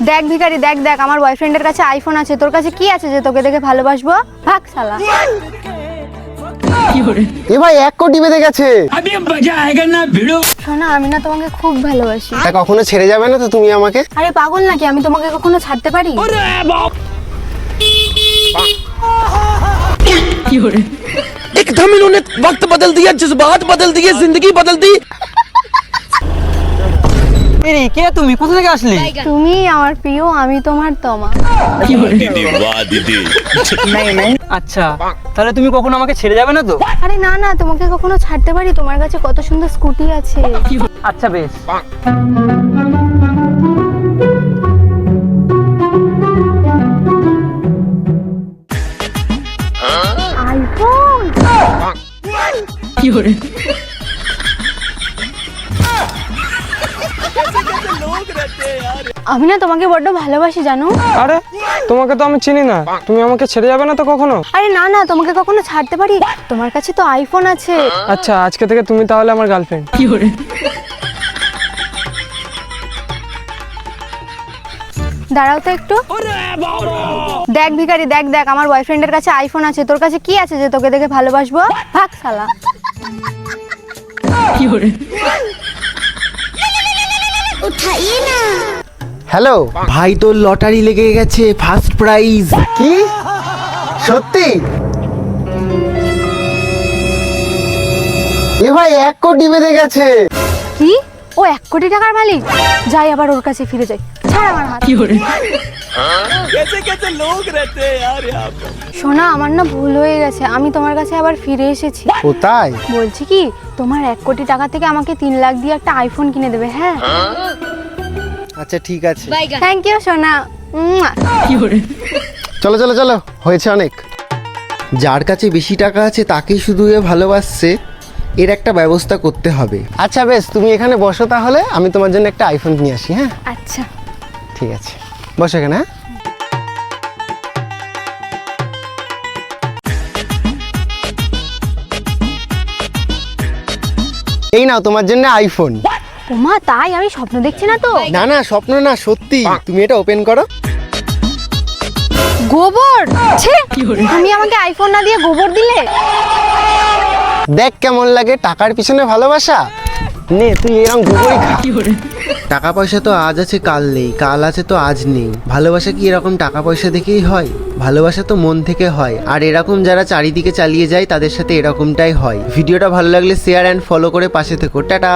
দেখ ভিখারি, দেখ দেখ আমার বয়ফ্রেন্ডের কাছে আইফোন আছে, তোর কাছে কি আছে যে তোকে দেখে ভালোবাসবো? ভাগ শালা। এ ভাই 1 কোটি বেঁধে গেছে। শোনা, আমি না তোমাকে খুব ভালোবাসি। তা কখনো ছেড়ে যাবে না তো তুমি আমাকে? আরে পাগল নাকি, আমি তোমাকে কখনো ছাড়তে পারি? एकदम इन्होंने वक्त बदल दिया, जज्बात बदल दिए, जिंदगी बदल दी। কে তুমি কোথা থেকে আসলে? তুমি আমার প্রিয়, আমি তোমার তমা। আচ্ছা, তাহলে তুমি কখনো আমাকে ছেড়ে যাবে না তো? আরে না না, তোমাকে কখনো ছাড়তে পারি? তোমার কাছে কত সুন্দর স্কুটি আছে। আচ্ছা বেশ। আইফোন? আমি না তোমাকে বড্ড ভালোবাসি জানো। আরে তোমাকে তো আমি চিনি না, তুমি আমাকে ছেড়ে যাবে না তো কখনো? আরে না না, তোমাকে কখনো ছাড়তে পারি? তোমার কাছে তো আইফোন আছে। আচ্ছা, আজকে থেকে তুমি তাহলে আমার গার্লফ্রেন্ড। দাঁড়াও তো একটু। দেখ ভিখারি, দেখ দেখ আমার বয়ফ্রেন্ডের কাছে আইফোন আছে, তোর কাছে কি আছে যে তোকে দেখে ভালোবাসবো? ভাগ শালা। হ্যালো भाई तो लॉटरी लेके গেছে ফার্স্ট প্রাইজ। কি সত্যি? এ ভাই 1 কোটি বেঁধে গেছে। কি? ও 1 কোটি টাকার মালিক? যাই আবার ওর কাছে ফিরে যাই। ছাড় আমার হাত। শোনা, আমার না ভুল হয়ে গেছে, আমি তোমার কাছে আবার ফিরে এসেছি। কোথায়? বলছি কি, তোমার 1 কোটি টাকা থেকে আমাকে 3 লাখ দিয়ে একটা আইফোন কিনে দেবে, হ্যাঁ? আচ্ছা ঠিক আছে। থ্যাংক ইউ সোনা। চলো চলো চলো, হয়েছে অনেক। যার কাছে বেশি টাকা আছে তাকেই শুধু এ ভালোবাসছে, এর একটা ব্যবস্থা করতে হবে। আচ্ছা বেশ, তুমি এখানে বসো তাহলে, আমি তোমার জন্য একটা আইফোন নিয়ে আসি। হ্যাঁ আচ্ছা। ঠিক আছে, বসো এখানে। হ্যাঁ এই নাও তোমার জন্য আইফোন। ওমা তাই? আমি স্বপ্ন দেখছি না তো? না না, স্বপ্ন না, সত্যি। তুমি এটা ওপেন করো। গোবর? ছি! তুমি আমাকে আইফোন না দিয়ে গোবর দিলে? দেখ কেমন লাগে, টাকার পিছনে ভালোবাসা। নে তুই এরকম গোবরই খা। টাকা পয়সা তো আজ আছে কাল নেই, কাল আছে তো আজ নেই। ভালোবাসা কি এরকম টাকা পয়সা দেখেই হয়? ভালোবাসা তো মন থেকে হয়। আর এরকম যারা চারিদিকে চালিয়ে যায় তাদের সাথে এরকমটাই হয়। ভিডিওটা ভালো লাগলে শেয়ার অ্যান্ড ফলো করে পাশে থেকো। টাটা।